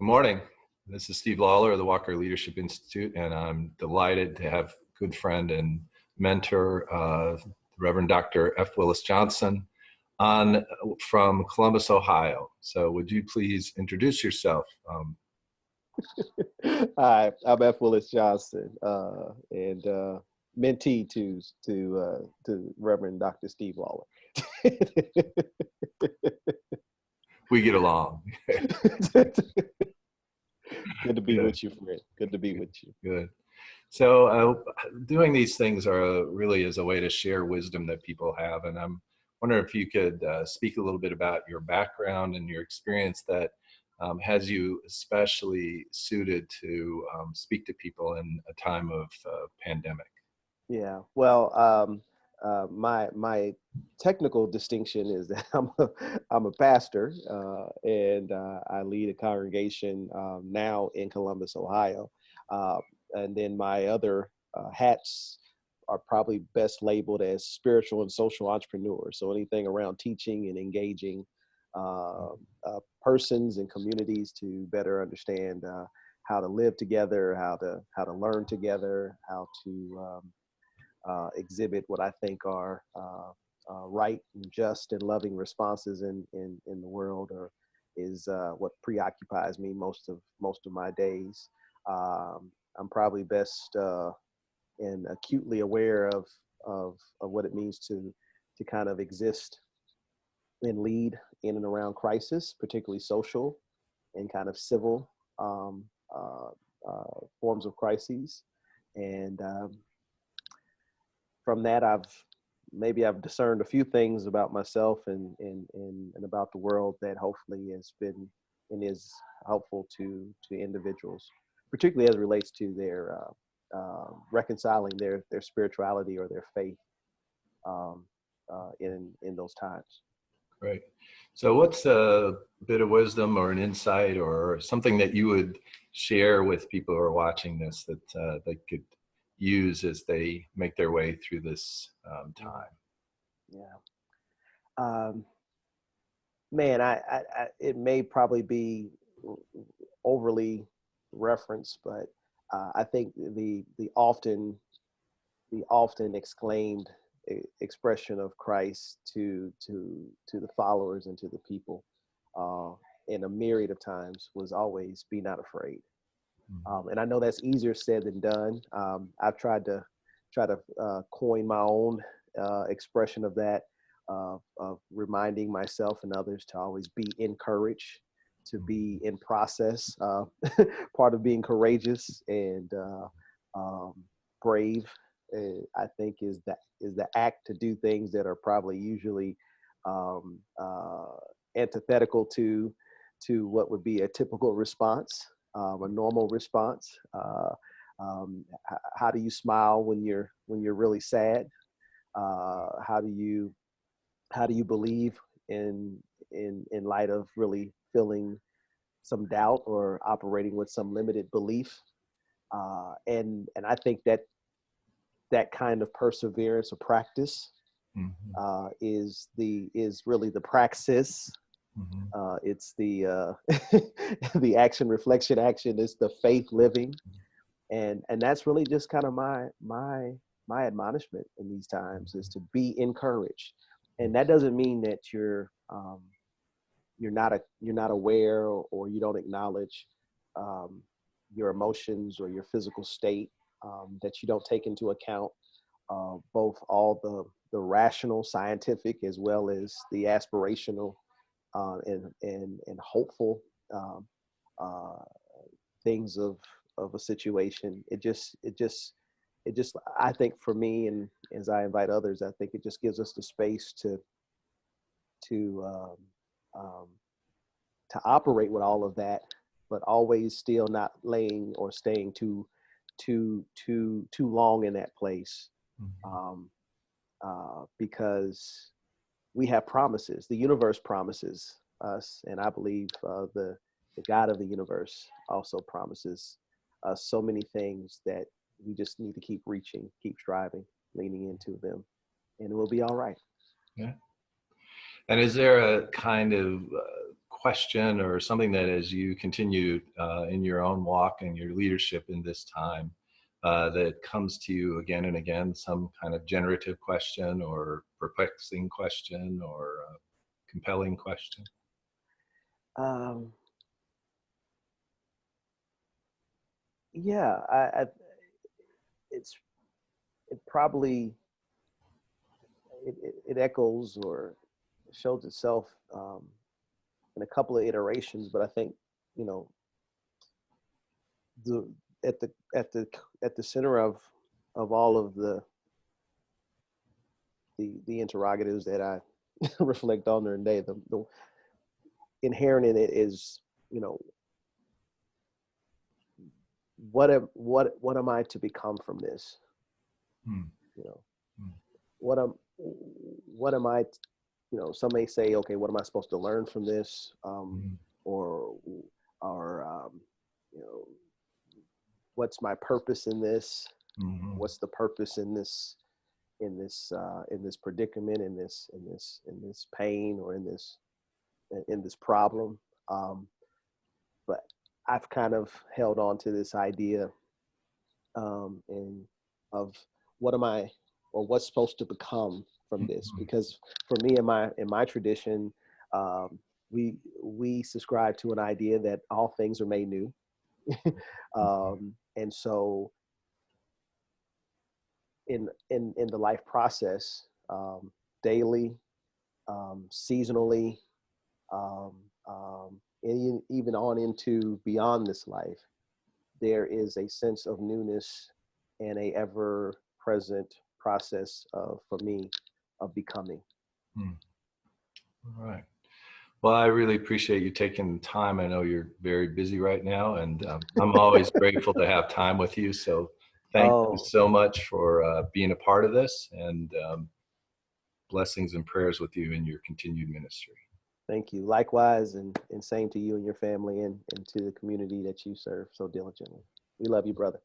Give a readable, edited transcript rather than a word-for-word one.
Good morning. This is Steve Lawler of the Walker Leadership Institute, and I'm delighted to have good friend and mentor, Reverend Dr. F. Willis Johnson, on from Columbus, Ohio. So would you please introduce yourself? Hi, I'm F. Willis Johnson, and mentee to Reverend Dr. Steve Lawler. We get along. Good to be with you, friend. Good to be with you. Good. So doing these things really is a way to share wisdom that people have. And I'm wondering if you could speak a little bit about your background and your experience that has you especially suited to speak to people in a time of pandemic. Yeah, well, my technical distinction is that I'm a pastor, and I lead a congregation now in Columbus, Ohio. And then my other hats are probably best labeled as spiritual and social entrepreneur. So anything around teaching and engaging persons and communities to better understand how to live together, how to learn together, how to exhibit what I think are right and just and loving responses in the world, or is what preoccupies me most of my days. I'm probably best and acutely aware of what it means to kind of exist and lead in and around crisis, particularly social and kind of civil forms of crises. And from that, I've discerned a few things about myself and about the world that hopefully has been and is helpful to individuals, particularly as it relates to their reconciling their spirituality or their faith in those times. Great. So what's a bit of wisdom or an insight or something that you would share with people who are watching this that they could use as they make their way through this time? Yeah. Man, I it may probably be overly referenced, but I think the often exclaimed expression of Christ to the followers and to the people in a myriad of times was always, "Be not afraid." And I know that's easier said than done. I've tried to coin my own expression of that, of reminding myself and others to always be encouraged, to be in process. Part of being courageous and brave, I think, is the act to do things that are probably usually antithetical to what would be a typical response. A normal response. How do you smile when you're really sad? How do you believe in light of really feeling some doubt or operating with some limited belief? And I think that kind of perseverance or practice is really the praxis. It's the the action, reflection, action. It's the faith living, and that's really just kind of my admonishment in these times, is to be encouraged. And that doesn't mean that you're not aware, or you don't acknowledge your emotions or your physical state, that you don't take into account both all the rational, scientific, as well as the aspirational and hopeful things of a situation. It just, I think for me, and as I invite others, I think it just gives us the space to operate with all of that, but always still not laying or staying too long in that place, because we have promises. The universe promises us, and I believe the God of the universe also promises us so many things that we just need to keep reaching, keep striving, leaning into them, and we'll be all right. Yeah. And is there a kind of question or something that as you continue in your own walk and your leadership in this time, that comes to you again and again, some kind of generative question or perplexing question or compelling question? Um, yeah, it's it probably it echoes or shows itself in a couple of iterations, but I think you know the at the at the at the center of all of the interrogatives that I reflect on during the day, the inherent in it is, you know, what am I to become from this? Hmm. You know, Hmm. what am I? You know, some may say, okay, what am I supposed to learn from this? Hmm. Or you know, what's my purpose in this? Hmm. What's the purpose in this in this predicament, in this pain, or in this problem? But I've kind of held on to this idea and of what am I or what's supposed to become from this, Hmm. because for me in my tradition, um, we subscribe to an idea that all things are made new. And so in the life process, daily, seasonally, um, and even on into beyond this life, there is a sense of newness and a ever present process of, for me, of becoming. Hmm. All right. Well, I really appreciate you taking the time. I know you're very busy right now, and I'm always grateful to have time with you. So thank you Oh, so much for being a part of this, and blessings and prayers with you in your continued ministry. thank you. Likewise, and same to you and your family, and to the community that you serve so diligently. We love you, brother.